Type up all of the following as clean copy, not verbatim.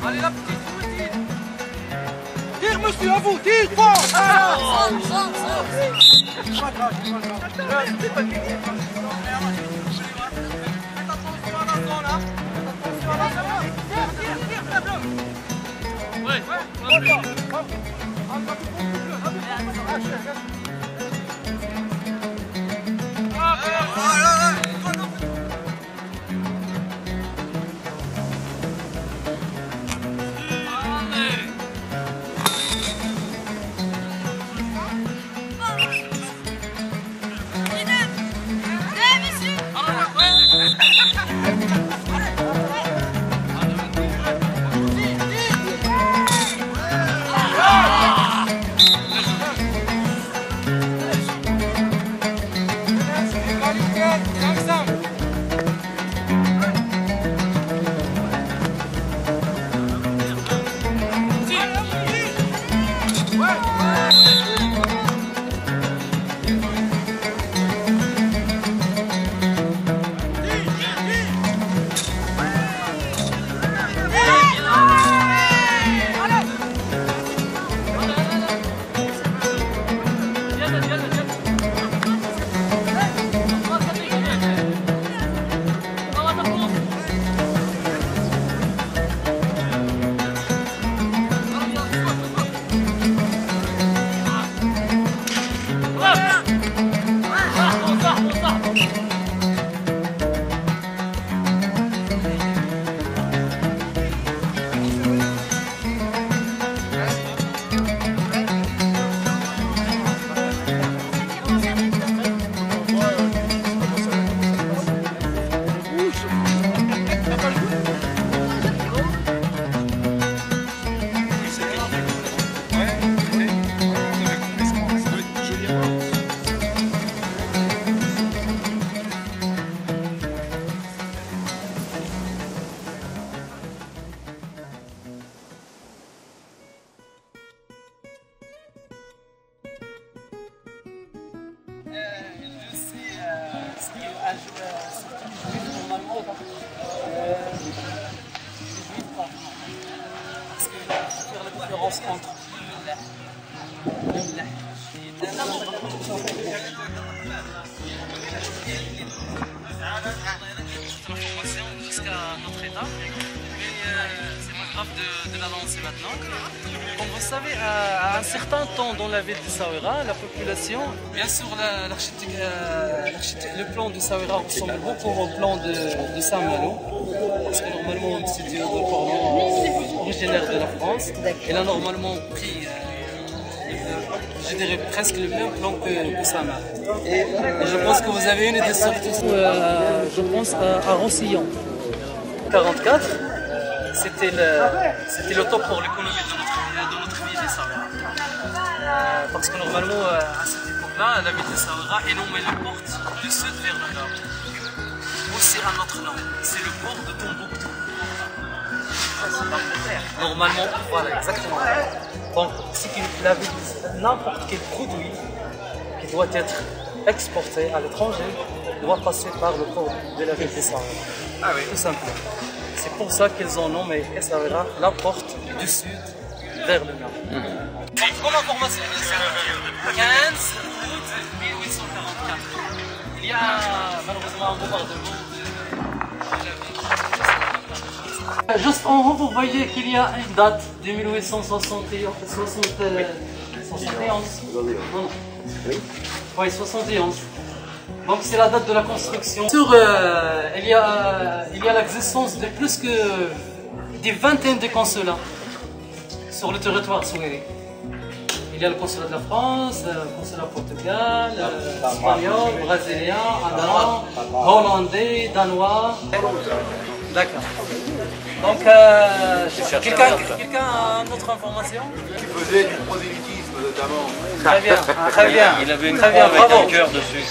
Allez la petite routine. Tire monsieur, à vous, tire fort. C'est pas grave, c'est pas gagné. Faites attention à la zone, hein. Faites attention à la zone. Tire, Pablo. Ouais. Entre jusqu'à notre état, mais c'est pas grave de l'annoncer maintenant. Comme vous savez, à un certain temps dans la ville de Essaouira, la population, bien sûr, le plan de Essaouira ressemble beaucoup au plan de Saint-Malo, parce que normalement c'est du originaire de la France. Il a normalement pris, je dirais presque le même plan que Saint-Malo. Et je pense que vous avez une idée surtout, je pense à Roussillon. 44, c'était le top pour l'économie de notre ville d'Essaouira. Parce que normalement, à cette époque-là, la ville d'Essaouira énormait les portes du sud vers le nord. Aussi un autre nom, c'est le port de Tombouctou. Normalement, voilà, exactement. Donc, c'est que la ville, n'importe quel produit qui doit être exporté à l'étranger doit passer par le port de la ville d'Essaouira. Ah oui. Tout simplement. C'est pour ça qu'ils ont nommé Essaouira la porte du sud vers le nord. Comme information, 15 août 1844. Il y a malheureusement un bombardement de la ville. Juste en haut, vous voyez qu'il y a une date de 1871. Oui, 71. Donc c'est la date de la construction. Il y a l'existence de plus que des vingtaines de consulats sur le territoire souhaité. Il y a le consulat de la France, le consulat portugais, espagnol, brésilien, allemand, hollandais, danois. D'accord. Donc, quelqu'un a une autre information? Qui faisait du prosélytisme notamment. Très bien, très bien. Il avait une très croix bien, avec bravo. un cœur dessus.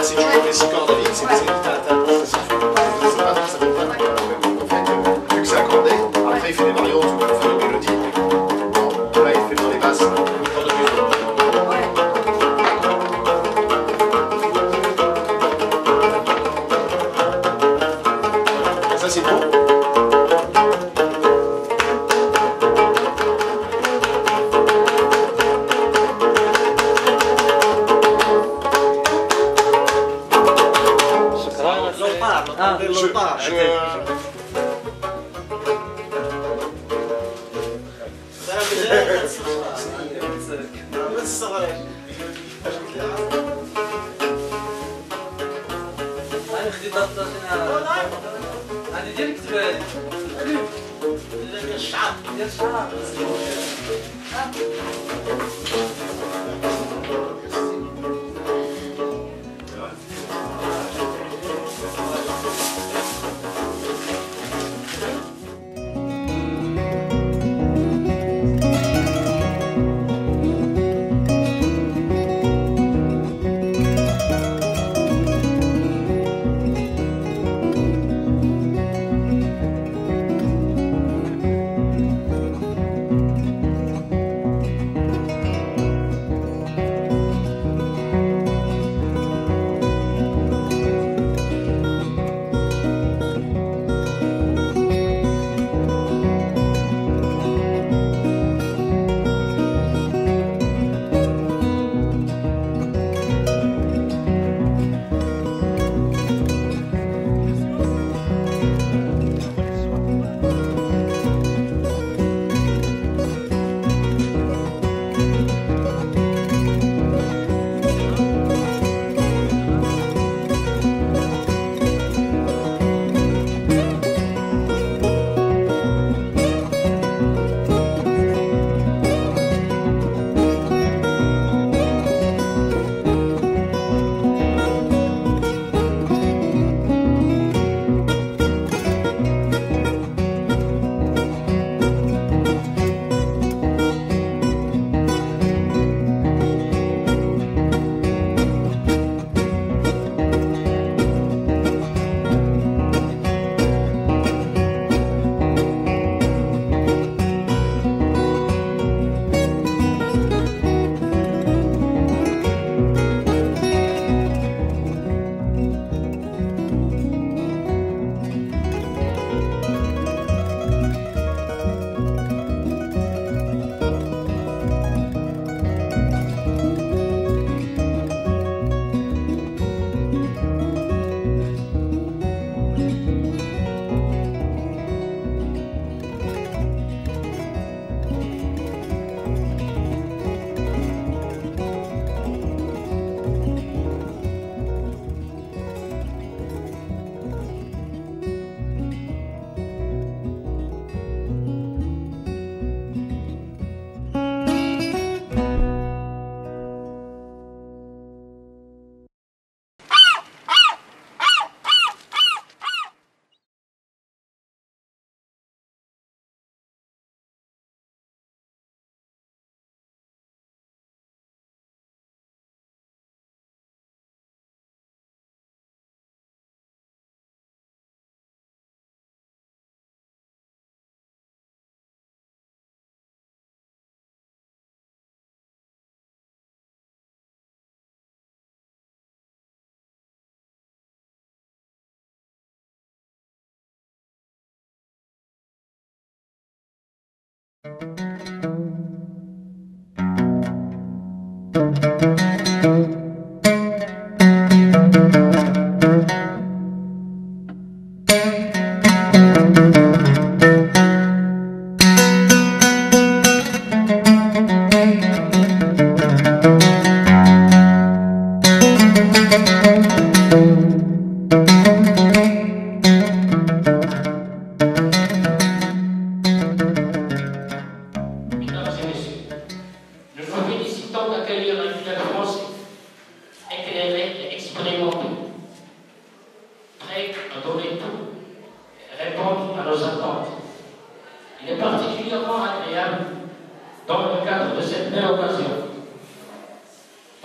Si tu fais 6 cordes à ligne, c'est pas ça fait pas. Vu que c'est accordé, après il fait des variantes, tu peux faire une mélodie. Là il fait dans les basses, cordes de musique. Ça c'est bon. انا خديت هذه ديال الكتبان ديال الشعر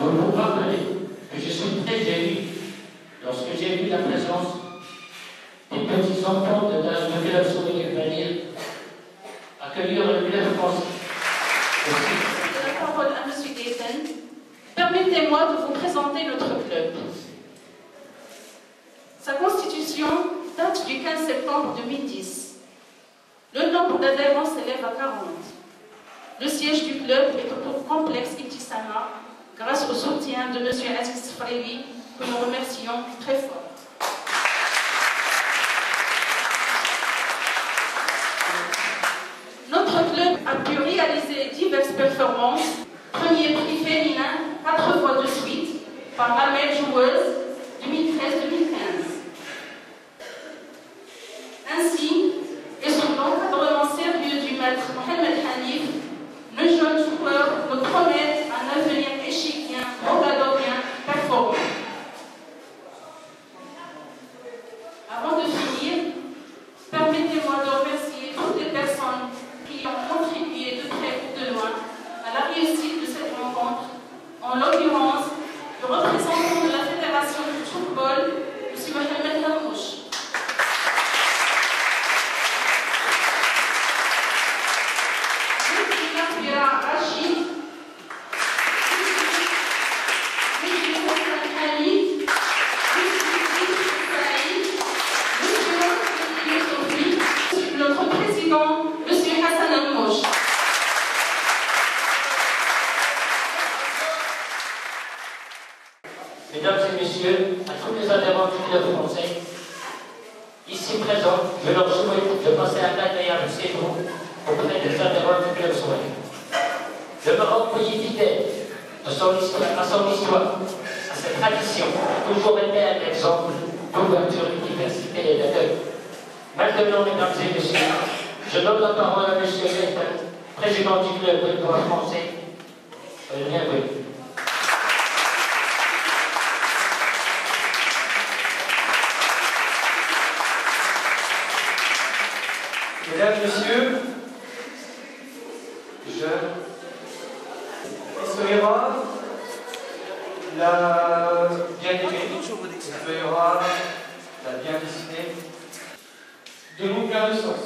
Vous vous rappelez que je suis très ému lorsque j'ai vu la présence des petits enfants de club Souvenir venir accueillir le club français. La parole à M. Gaëtan. Permettez-moi de vous présenter notre club. Sa constitution date du 15 septembre 2010. Le nombre d'adhérents s'élève à 40. Le siège du club est au complexe Ibtissama, grâce au soutien de M. Aziz Frévi, que nous remercions très fort. Notre club a pu réaliser diverses performances. Premier prix féminin, 4 fois de suite, par Amel Joueuse, 2013-2015. Ainsi, et sous l'encadrement sérieux du maître Mohamed Hanif, nos jeunes joueurs nous promettent un avenir échiquien, mogadorien, performant. Avant de finir, permettez-moi de remercier toutes les personnes qui ont contribué de près ou de loin à la réussite de cette rencontre, en l'occurrence le représentant de la Fédération de football, M. Mohamed Hamouche. Rachid, notre président, M. Hassan Hamouche. Mesdames et messieurs, à tous les adhérents du club français, ici présents, je leur souhaite de passer un agréable séjour auprès des adhérents du club français. Le Maroc, pays fidèle à son histoire, à ses traditions, a toujours été un exemple d'ouverture, d'université et d'accueil. Maintenant, mesdames et messieurs, je donne la parole à M. Gaëtan, président du club de droit français. Bienvenue. Mesdames, Messieurs, jeunes, Soira, la bien-aimée, Soira, la bien dessinée, de mots pleins de sens.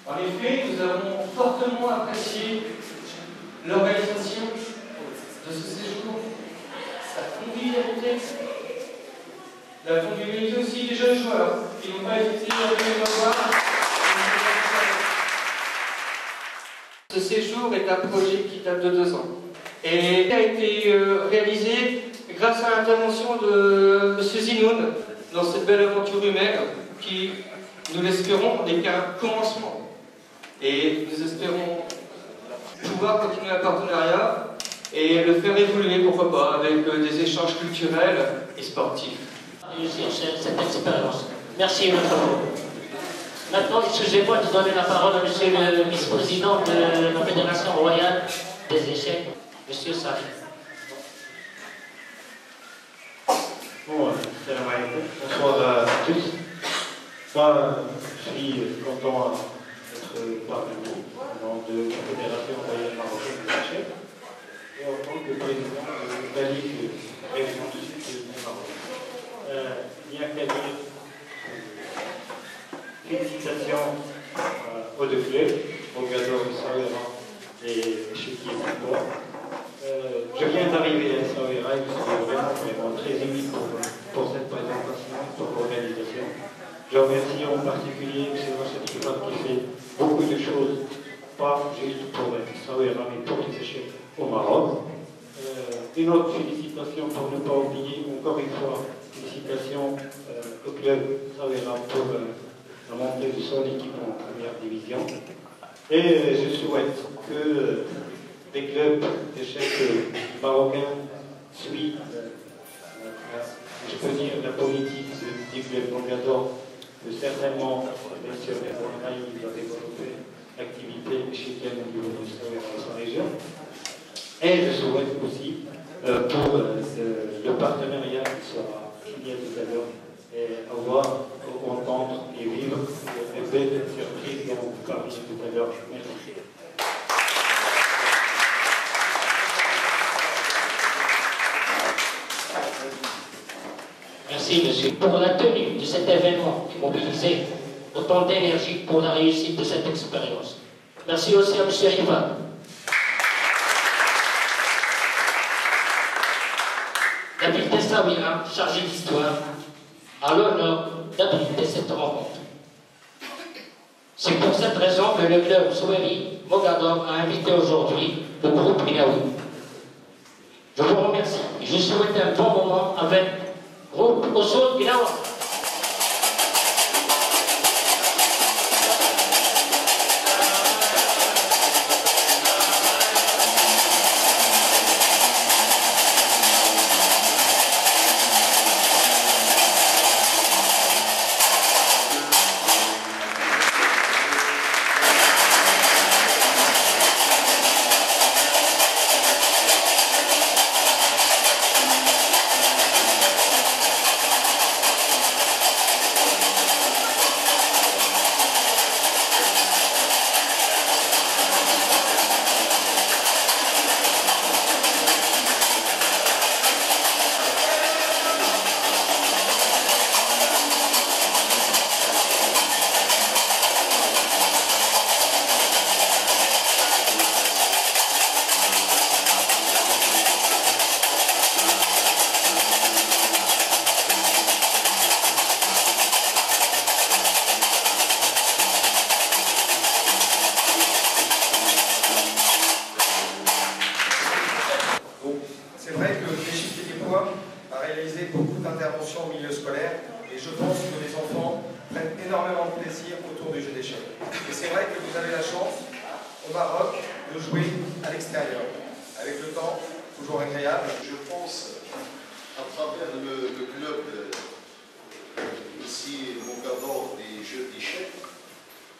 En effet, nous avons fortement apprécié l'organisation de ce séjour, sa convivialité, la convivialité aussi des jeunes joueurs qui n'ont pas hésité à venir nous voir. Ce séjour est un projet qui date de 2 ans et a été réalisé grâce à l'intervention de M. Zinoun dans cette belle aventure humaine qui, nous l'espérons, n'est qu'un commencement. Et nous espérons pouvoir continuer un partenariat et le faire évoluer, pourquoi pas, avec des échanges culturels et sportifs. Réussir cette expérience. Merci, M. Maintenant, excusez-moi de donner la parole à M. le vice-président de la Fédération royale des échecs, M. Sari. Bon, salam alaikum. Bonsoir à tous. Moi, je suis content d'être parmi vous, au nom de la Fédération royale marocaine des échecs, et en tant que président de la Ligue régionale du Sud du Maroc. Bien qu'à dire, félicitations aux deux clubs, au Gador et et Chiquier Football. Je viens d'arriver à Essaouira et je suis vraiment très ému pour cette présentation, pour l'organisation. Je remercie en particulier M. Rachid qui fait beaucoup de choses, pas juste pour Essaouira, mais pour les échecs au Maroc. Une autre félicitation pour ne pas oublier, encore une fois, félicitations au club Essaouira pour la montée de son équipe en première division. Et je souhaite que des clubs d'échecs marocains suivent, je peux dire, la politique du club Mogador, que certainement, bien sûr, il va développer l'activité échiquienne au niveau de sa région. Et je souhaite aussi pour le partenariat qui sera signé tout à l'heure, et avoir, entendre et vivre les belles surprises dont vous parliez tout à l'heure. Merci. Merci, monsieur, pour la tenue de cet événement et mobiliser autant d'énergie pour la réussite de cette expérience. Merci aussi à monsieur Riva. David Tessawira, chargé d'histoire, a l'honneur d'abriter cette rencontre. C'est pour cette raison que le club Soueri Mogador a invité aujourd'hui le groupe Inaoui. Je vous remercie et je souhaite un bon moment avec le groupe Osun Inawa. Intervention au milieu scolaire et je pense que les enfants prennent énormément de plaisir autour du jeu d'échecs. Et c'est vrai que vous avez la chance au Maroc de jouer à l'extérieur. Avec le temps, toujours agréable. Je pense à travers le club ici, Mogador des jeux d'échecs,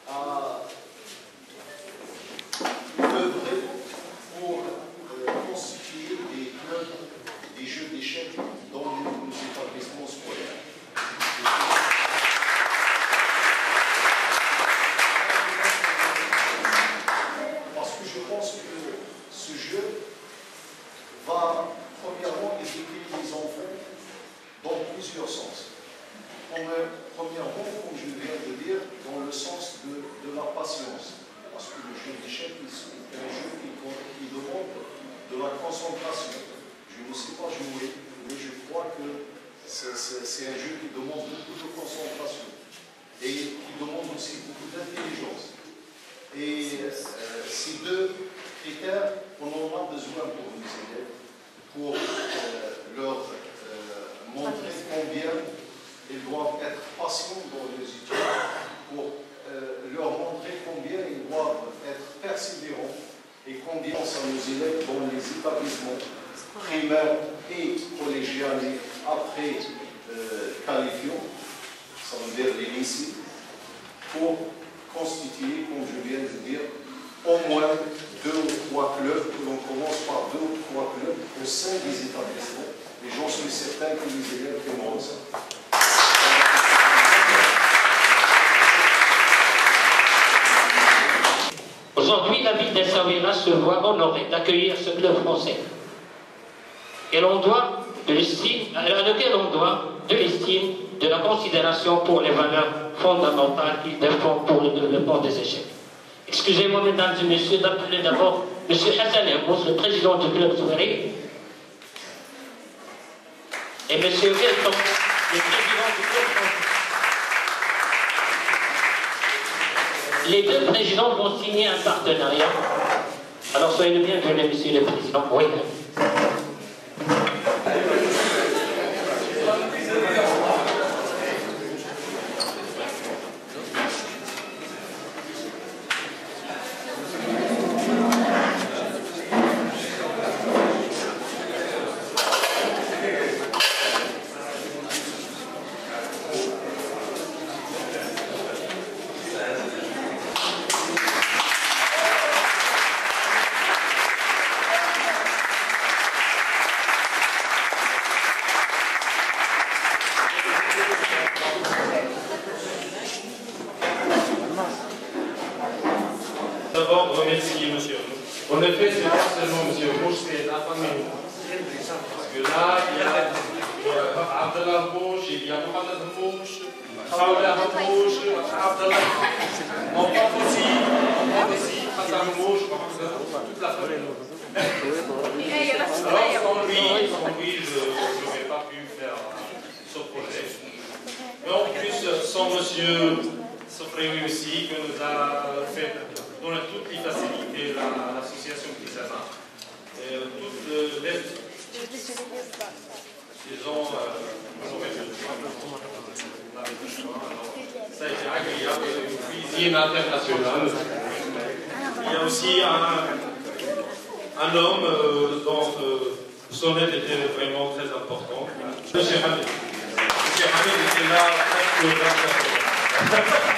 à œuvrer pour constituer des clubs des jeux d'échecs dans nos établissements scolaires. Parce que je pense que ce jeu va premièrement éduquer les enfants dans plusieurs sens. Premièrement, comme je viens de dire, dans le sens de la patience. Parce que le jeu d'échecs est un jeu qui demande de la concentration. Je ne sais pas jouer, mais je crois que c'est un jeu qui demande beaucoup de concentration et qui demande aussi beaucoup d'intelligence. Et ces deux critères, on en a besoin pour nos élèves, pour leur montrer combien ils doivent être patients dans les études, pour leur montrer combien ils doivent être persévérants et combien ça nos élèves dans les établissements primaires et collégiales et après qualifiants, ça veut dire les lycées, pour constituer, comme je viens de dire, au moins 2 ou 3 clubs, que l'on commence par 2 ou 3 clubs au sein des établissements, et j'en suis certain que les élèves feront ça. Aujourd'hui, la ville d'Essaouira se voit honorée d'accueillir ce club français. Et l'on doit de l'estime, à laquelle on doit de l'estime, de la considération pour les valeurs fondamentales qu'il défend pour le développement des échecs. Excusez-moi, mesdames et messieurs, d'appeler d'abord M. Hassan Embous, le président du club Souari, et M. Gelton, le président du club français. Les deux présidents vont signer un partenariat. Alors soyez le bienvenu, monsieur le président. Oui. D'abord, remercier M. Rouge. En effet, ce n'est pas seulement M. Rouge, c'est la famille. Parce que là, il y a Abdellah Rouge, Raoula Ramouche, Abdallah. On prend aussi Hassan Rouge, toute la famille. Alors, sans lui, je n'aurais pas pu faire ce projet. Mais en plus, sans monsieur Sofreoui aussi, que nous a fait donner toutes les facilités l'association Kisama. Toute l'aide qu'ils ont ça a été agréable, une cuisine internationale. Il y a aussi un homme dont son aide était vraiment très importante. Monsieur Hamid. Monsieur Hamid était là presque 24 heures.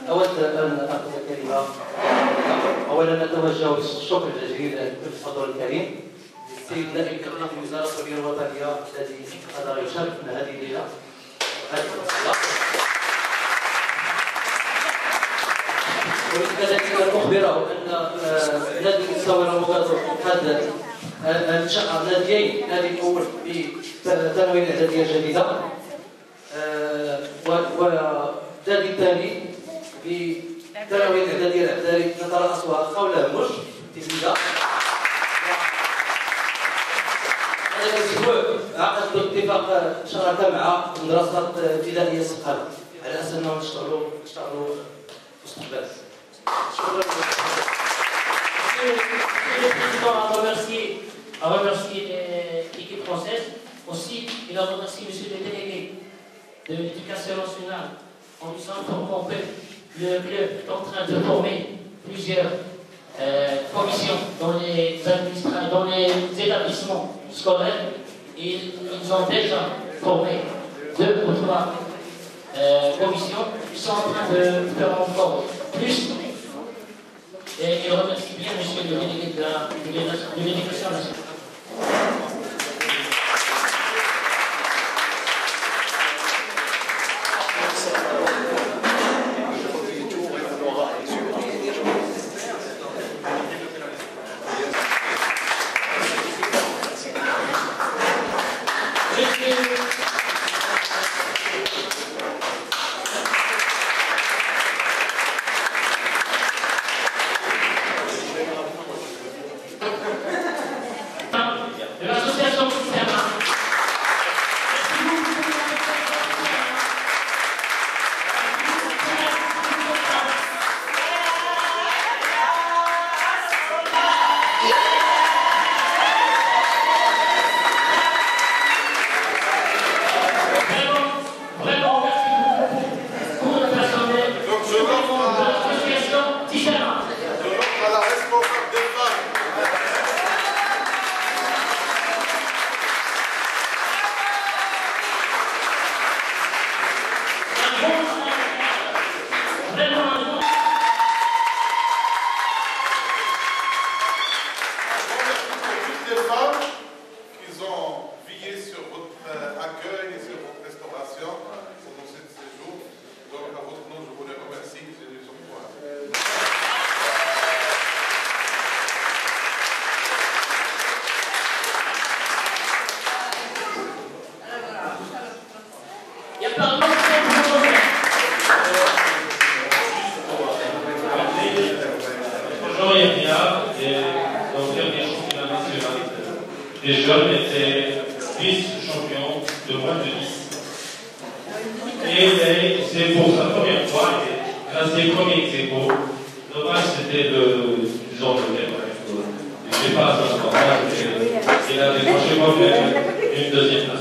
أود أن أخذ كلمة. أولا نتوجه بالشكر الجزيل للحضور الكريم للسيد نائب وزارة التربية الوطنية الذي قدر يشرفنا هذه الليلة. وكذلك أخبره أن نادي الصور المغرب قد أنشأ ناديين، نادي الأول بتنوين إعدادية جديدة والنادي الثاني بتنوين إعدادية نترأسها قولة مش تلميذة. هذا الأسبوع عقد باتفاق شراكة مع مدرسة ابتدائية سقالة على أساس أنهم يشتغلوا مستقبلا. Le président a remercié l'équipe française. Aussi, il a remercié monsieur le délégué de l'éducation nationale en lui informant que le club est en train de former plusieurs commissions dans les établissements scolaires. Et ils ont déjà formé 2 ou 3 commissions. Ils sont en train de faire encore plus. Et il remercie bien monsieur le délégué de l'éducation nationale. Les jeunes étaient vice-champions de moins de 10. Et c'est pour sa première fois, il est classé premier ex-aequo. Dommage, c'était le genre de bref. Je ne sais pas, ça se passe, il a décroché moi-même une deuxième place.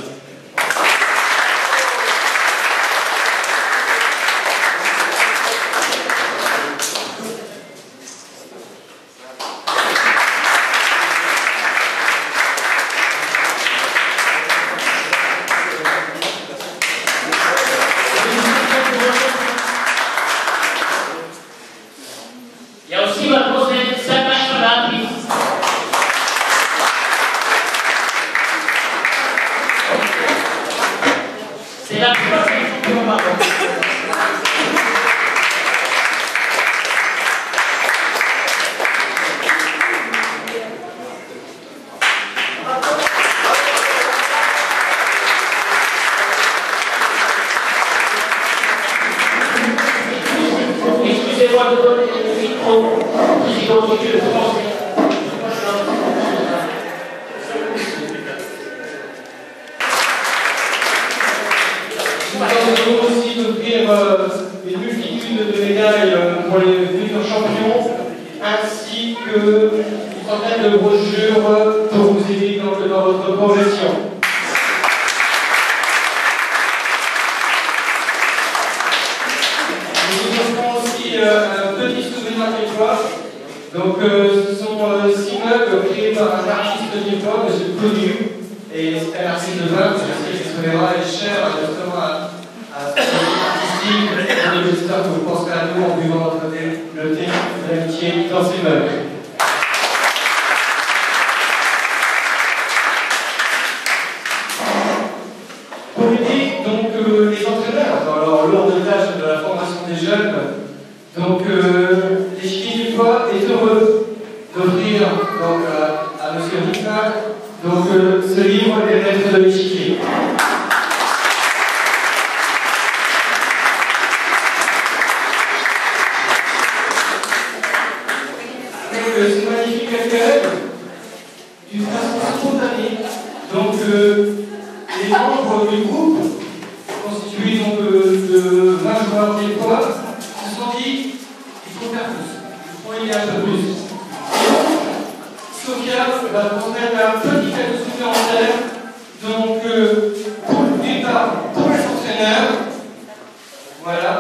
aujourd'hui le français. Nous allons aussi offrir une multitude de médailles pour les futurs champions, ainsi qu'une centaine de brochures pour vous aider dans votre progression. Nous offrons aussi un petit souvenir québécois. Donc, ce sont 6 meubles créés par un artiste québécois, M. Connu. Et c'est un artiste de vin, je sais que ce verra est cher justement à ce artistique. Et j'espère que vous penserez à nous en buvant le thé de l'amitié dans ces meubles. Pour aider donc les entraîneurs dans leur lourde tâche de la formation des jeunes, donc les Chiquets du Foie est heureux d'offrir donc à M. Ricard donc ce livre, Les Lettres de l'échiquier. Ce magnifique accueil d'une façon spontanée. Donc les membres du groupe, constitués donc de 20 joueurs québécois, se sont dit il faut faire plus, il faut aller un peu plus. Sophia va transmettre un petit cadeau supplémentaire, donc pour les entraîneurs, voilà.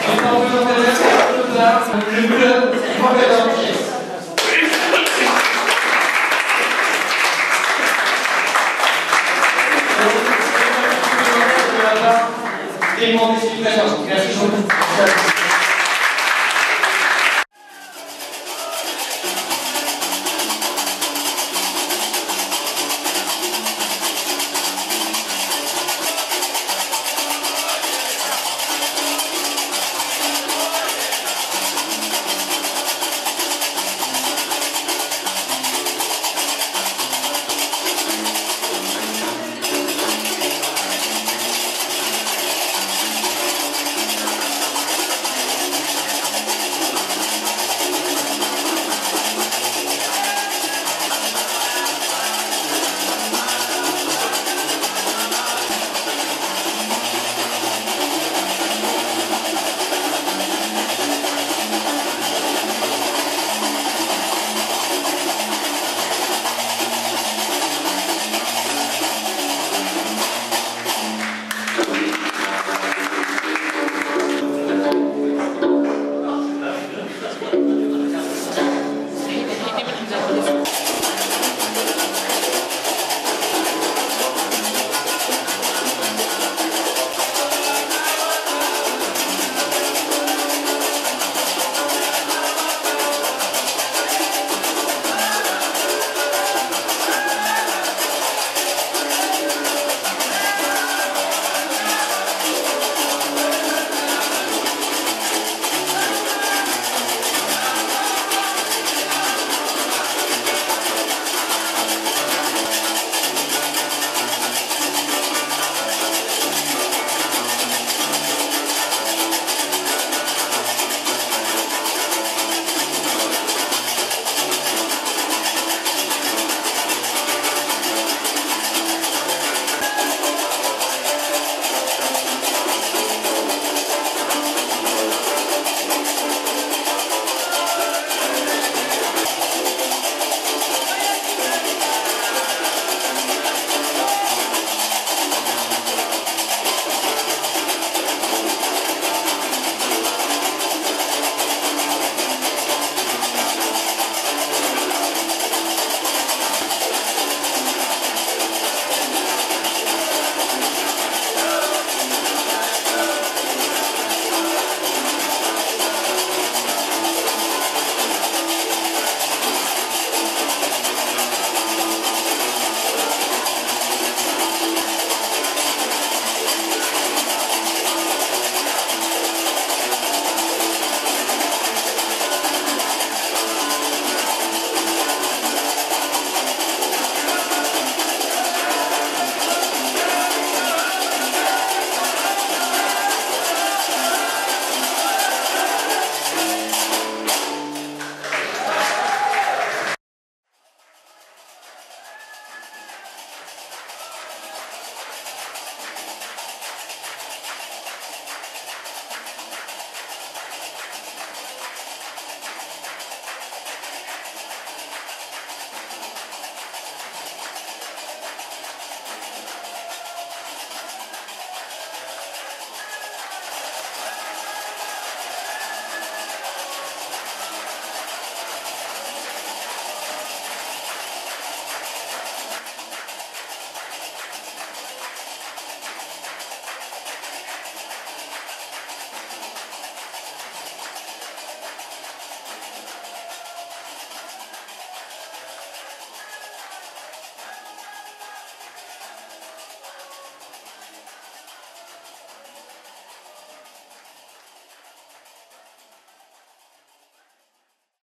Et pour les entraîneurs, le club Mohamed Antiès. Des membres des supérieurs. Merci beaucoup.